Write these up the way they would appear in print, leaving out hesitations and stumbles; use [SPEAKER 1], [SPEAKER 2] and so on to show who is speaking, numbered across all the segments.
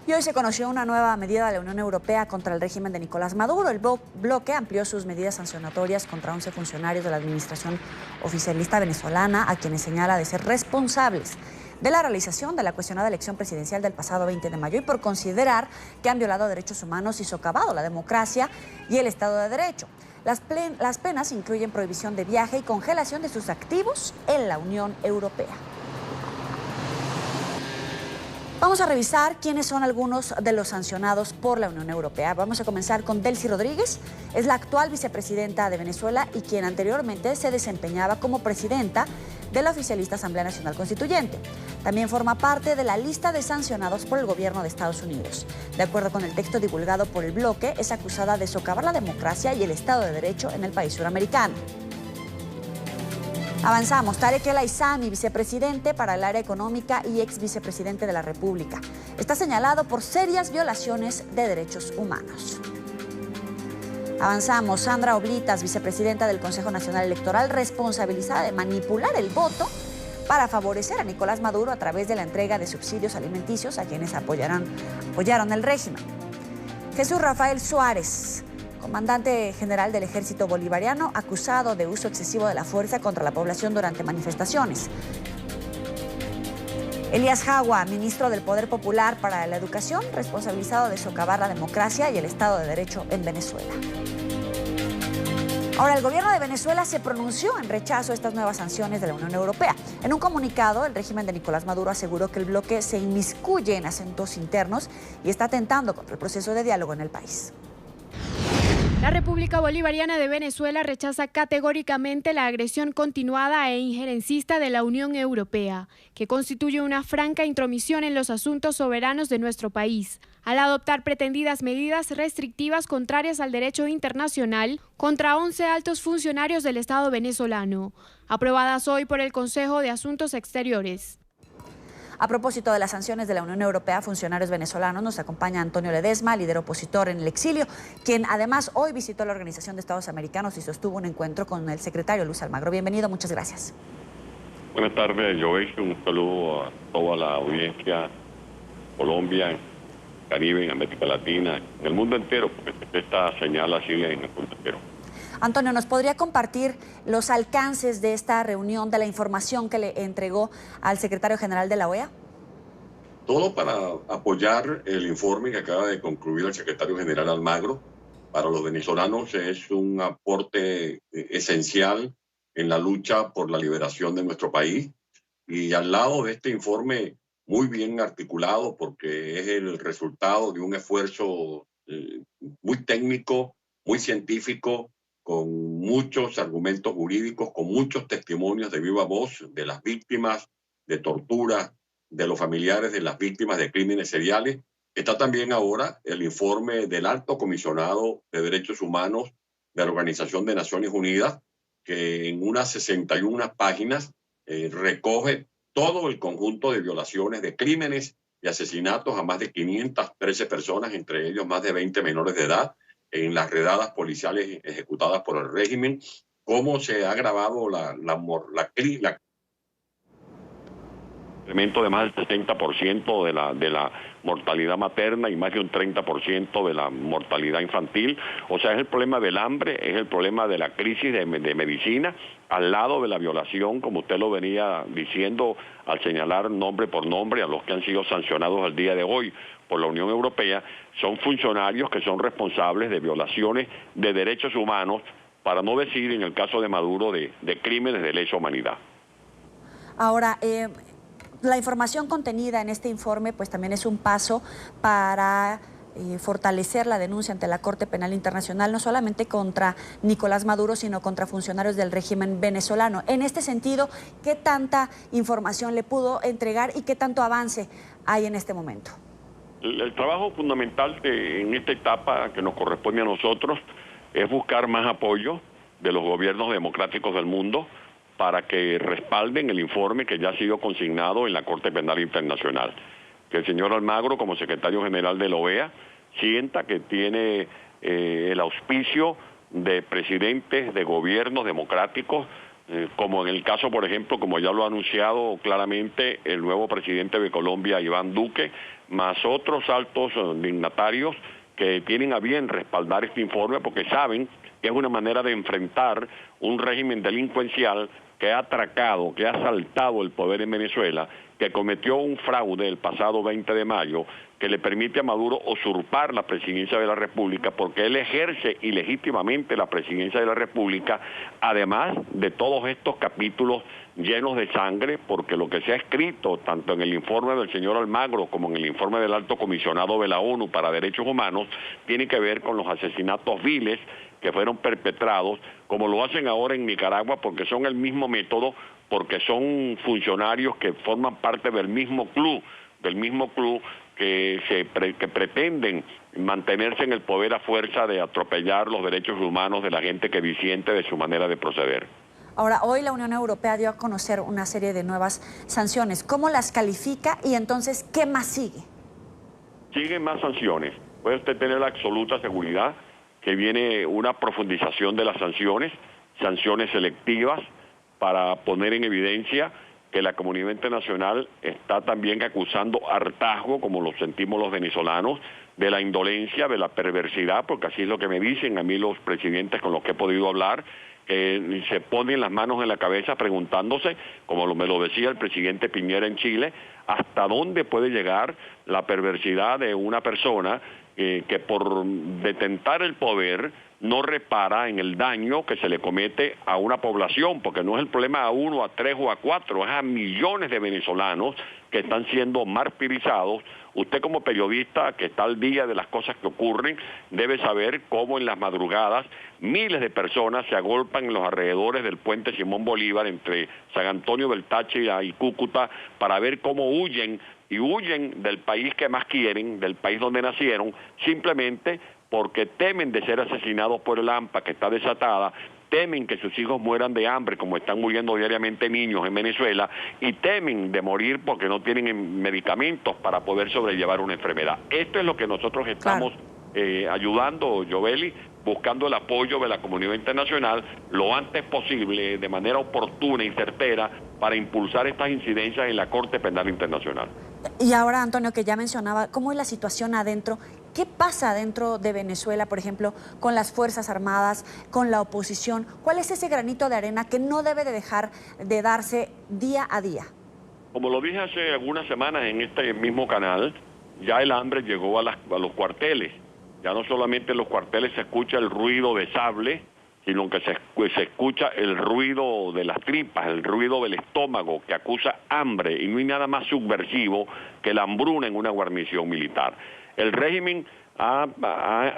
[SPEAKER 1] Y hoy se conoció una nueva medida de la Unión Europea contra el régimen de Nicolás Maduro. El bloque amplió sus medidas sancionatorias contra 11 funcionarios de la administración oficialista venezolana, a quienes señala de ser responsables de la realización de la cuestionada elección presidencial del pasado 20 de mayo y por considerar que han violado derechos humanos y socavado la democracia y el Estado de Derecho. Las penas incluyen prohibición de viaje y congelación de sus activos en la Unión Europea. Vamos a revisar quiénes son algunos de los sancionados por la Unión Europea. Vamos a comenzar con Delcy Rodríguez, es la actual vicepresidenta de Venezuela y quien anteriormente se desempeñaba como presidenta de la oficialista Asamblea Nacional Constituyente. También forma parte de la lista de sancionados por el gobierno de Estados Unidos. De acuerdo con el texto divulgado por el bloque, es acusada de socavar la democracia y el Estado de Derecho en el país suramericano. Avanzamos. Tarek El Aissami, vicepresidente para el área económica y ex vicepresidente de la República. Está señalado por serias violaciones de derechos humanos. Avanzamos. Sandra Oblitas, vicepresidenta del Consejo Nacional Electoral, responsabilizada de manipular el voto para favorecer a Nicolás Maduro a través de la entrega de subsidios alimenticios a quienes apoyaron el régimen. Jesús Rafael Suárez, comandante general del Ejército Bolivariano, acusado de uso excesivo de la fuerza contra la población durante manifestaciones. Elías Jagua, ministro del Poder Popular para la Educación, responsabilizado de socavar la democracia y el Estado de Derecho en Venezuela. Ahora, el gobierno de Venezuela se pronunció en rechazo a estas nuevas sanciones de la Unión Europea. En un comunicado, el régimen de Nicolás Maduro aseguró que el bloque se inmiscuye en asuntos internos y está atentando contra el proceso de diálogo en el país.
[SPEAKER 2] La República Bolivariana de Venezuela rechaza categóricamente la agresión continuada e injerencista de la Unión Europea, que constituye una franca intromisión en los asuntos soberanos de nuestro país, al adoptar pretendidas medidas restrictivas contrarias al derecho internacional contra 11 altos funcionarios del Estado venezolano, aprobadas hoy por el Consejo de Asuntos Exteriores.
[SPEAKER 1] A propósito de las sanciones de la Unión Europea a funcionarios venezolanos, nos acompaña Antonio Ledesma, líder opositor en el exilio, quien además hoy visitó la Organización de Estados Americanos y sostuvo un encuentro con el secretario Luis Almagro. Bienvenido, muchas gracias.
[SPEAKER 3] Buenas tardes, Joey. Un saludo a toda la audiencia, Colombia, en Caribe, en América Latina, en el mundo entero, porque esta señal así en el mundo entero.
[SPEAKER 1] Antonio, ¿nos podría compartir los alcances de esta reunión, de la información que le entregó al secretario general de la OEA?
[SPEAKER 4] Todo para apoyar el informe que acaba de concluir el secretario general Almagro. Para los venezolanos es un aporte esencial en la lucha por la liberación de nuestro país. Y al lado de este informe muy bien articulado, porque es el resultado de un esfuerzo muy técnico, muy científico, con muchos argumentos jurídicos, con muchos testimonios de viva voz de las víctimas de tortura, de los familiares de las víctimas de crímenes seriales. Está también ahora el informe del Alto Comisionado de Derechos Humanos de la Organización de Naciones Unidas, que en unas 61 páginas recoge todo el conjunto de violaciones, de crímenes y asesinatos a más de 513 personas, entre ellos más de 20 menores de edad, en las redadas policiales ejecutadas por el régimen, cómo se ha agravado
[SPEAKER 3] incremento de más del 60% de la mortalidad materna y más de un 30% de la mortalidad infantil. O sea, es el problema del hambre, es el problema de la crisis de medicina, al lado de la violación, como usted lo venía diciendo, al señalar nombre por nombre a los que han sido sancionados al día de hoy por la Unión Europea. Son funcionarios que son responsables de violaciones de derechos humanos, para no decir, en el caso de Maduro, de crímenes de lesa humanidad.
[SPEAKER 1] Ahora, la información contenida en este informe pues también es un paso para fortalecer la denuncia ante la Corte Penal Internacional, no solamente contra Nicolás Maduro, sino contra funcionarios del régimen venezolano. En este sentido, ¿qué tanta información le pudo entregar y qué tanto avance hay en este momento?
[SPEAKER 3] El trabajo fundamental en esta etapa que nos corresponde a nosotros es buscar más apoyo de los gobiernos democráticos del mundo para que respalden el informe que ya ha sido consignado en la Corte Penal Internacional. Que el señor Almagro, como secretario general de la OEA, sienta que tiene el auspicio de presidentes de gobiernos democráticos como en el caso, por ejemplo, como ya lo ha anunciado claramente el nuevo presidente de Colombia, Iván Duque, más otros altos dignatarios que tienen a bien respaldar este informe porque saben que es una manera de enfrentar un régimen delincuencial que ha atracado, que ha asaltado el poder en Venezuela, que cometió un fraude el pasado 20 de mayo, que le permite a Maduro usurpar la presidencia de la República, porque él ejerce ilegítimamente la presidencia de la República, además de todos estos capítulos llenos de sangre, porque lo que se ha escrito, tanto en el informe del señor Almagro como en el informe del Alto Comisionado de la ONU para Derechos Humanos, tiene que ver con los asesinatos viles que fueron perpetrados, como lo hacen ahora en Nicaragua, porque son el mismo método, porque son funcionarios que forman parte del mismo club que pretenden mantenerse en el poder a fuerza de atropellar los derechos humanos de la gente que disiente de su manera de proceder.
[SPEAKER 1] Ahora, hoy la Unión Europea dio a conocer una serie de nuevas sanciones. ¿Cómo las califica y entonces qué más sigue?
[SPEAKER 3] Siguen más sanciones. Puede usted tener la absoluta seguridad que viene una profundización de las sanciones selectivas para poner en evidencia que la comunidad internacional está también acusando hartazgo, como lo sentimos los venezolanos, de la indolencia, de la perversidad, porque así es lo que me dicen a mí los presidentes con los que he podido hablar, que se ponen las manos en la cabeza preguntándose, como me lo decía el presidente Piñera en Chile, hasta dónde puede llegar la perversidad de una persona que por detentar el poder no repara en el daño que se le comete a una población, porque no es el problema a 1, a 3 o a 4, es a millones de venezolanos que están siendo martirizados. Usted como periodista que está al día de las cosas que ocurren, debe saber cómo en las madrugadas miles de personas se agolpan en los alrededores del puente Simón Bolívar entre San Antonio del Táchira y Cúcuta para ver cómo huyen del país que más quieren, del país donde nacieron, simplemente porque temen de ser asesinados por el AMPA que está desatada, temen que sus hijos mueran de hambre como están muriendo diariamente niños en Venezuela y temen de morir porque no tienen medicamentos para poder sobrellevar una enfermedad. Esto es lo que nosotros estamos ayudando, Joveli, buscando el apoyo de la comunidad internacional lo antes posible, de manera oportuna y certera, para impulsar estas incidencias en la Corte Penal Internacional.
[SPEAKER 1] Y ahora, Antonio, que ya mencionaba, ¿cómo es la situación adentro? ¿Qué pasa dentro de Venezuela, por ejemplo, con las Fuerzas Armadas, con la oposición? ¿Cuál es ese granito de arena que no debe de dejar de darse día a día?
[SPEAKER 3] Como lo dije hace algunas semanas en este mismo canal, ya el hambre llegó a los cuarteles. Ya no solamente en los cuarteles se escucha el ruido de sable, sino que se escucha el ruido de las tripas, el ruido del estómago, que acusa hambre, y no hay nada más subversivo que la hambruna en una guarnición militar. El régimen ha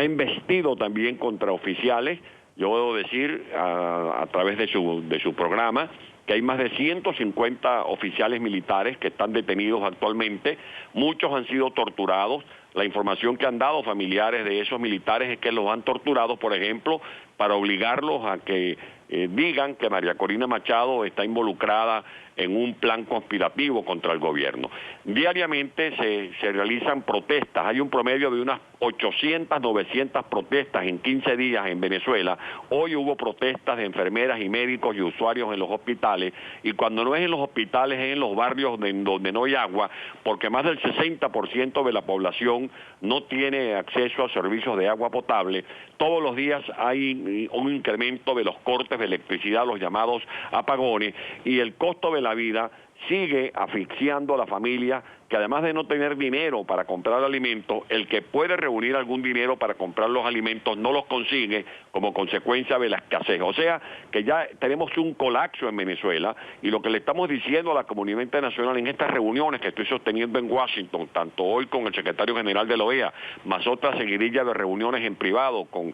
[SPEAKER 3] embestido también contra oficiales. Yo debo decir, a través de su programa, que hay más de 150 oficiales militares que están detenidos actualmente. Muchos han sido torturados. La información que han dado familiares de esos militares es que los han torturado, por ejemplo, para obligarlos a que digan que María Corina Machado está involucrada en un plan conspirativo contra el gobierno. Diariamente se realizan protestas, hay un promedio de unas 800, 900 protestas en 15 días en Venezuela. Hoy hubo protestas de enfermeras y médicos y usuarios en los hospitales, y cuando no es en los hospitales es en los barrios donde no hay agua, porque más del 60% de la población no tiene acceso a servicios de agua potable. Todos los días hay un incremento de los cortes de electricidad, los llamados apagones, y el costo de la vida sigue asfixiando a la familia, que además de no tener dinero para comprar alimentos, el que puede reunir algún dinero para comprar los alimentos no los consigue como consecuencia de la escasez. O sea, que ya tenemos un colapso en Venezuela, y lo que le estamos diciendo a la comunidad internacional en estas reuniones que estoy sosteniendo en Washington, tanto hoy con el secretario general de la OEA, más otra seguidilla de reuniones en privado con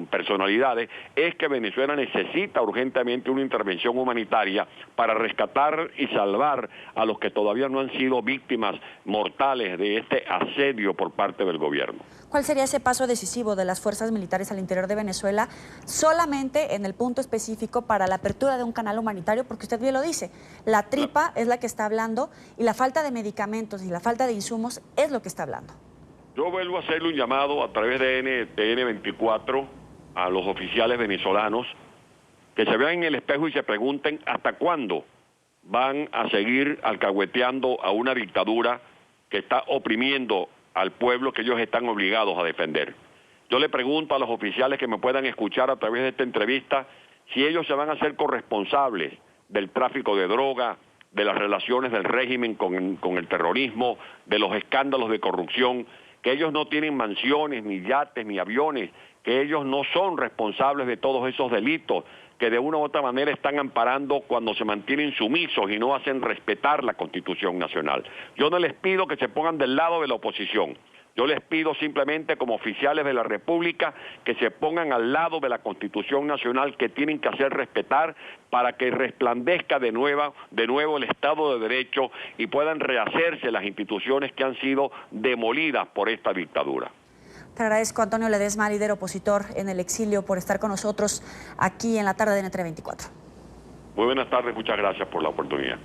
[SPEAKER 3] personalidades, es que Venezuela necesita urgentemente una intervención humanitaria para rescatar y salvar a los que todavía no han sido víctimas mortales de este asedio por parte del gobierno.
[SPEAKER 1] ¿Cuál sería ese paso decisivo de las fuerzas militares al interior de Venezuela, solamente en el punto específico para la apertura de un canal humanitario? Porque usted bien lo dice, la tripa es la que está hablando, y la falta de medicamentos y la falta de insumos es lo que está hablando.
[SPEAKER 3] Yo vuelvo a hacerle un llamado a través de N24 a los oficiales venezolanos que se vean en el espejo y se pregunten hasta cuándo van a seguir alcahueteando a una dictadura que está oprimiendo al pueblo que ellos están obligados a defender. Yo le pregunto a los oficiales que me puedan escuchar a través de esta entrevista si ellos se van a hacer corresponsables del tráfico de droga, de las relaciones del régimen con el terrorismo, de los escándalos de corrupción, que ellos no tienen mansiones, ni yates, ni aviones, que ellos no son responsables de todos esos delitos, que de una u otra manera están amparando cuando se mantienen sumisos y no hacen respetar la Constitución Nacional. Yo no les pido que se pongan del lado de la oposición. Yo les pido simplemente como oficiales de la República que se pongan al lado de la Constitución Nacional que tienen que hacer respetar para que resplandezca de nuevo el Estado de Derecho y puedan rehacerse las instituciones que han sido demolidas por esta dictadura.
[SPEAKER 1] Te agradezco, Antonio Ledesma, líder opositor en el exilio, por estar con nosotros aquí en la tarde de NTN 24.
[SPEAKER 3] Muy buenas tardes, muchas gracias por la oportunidad.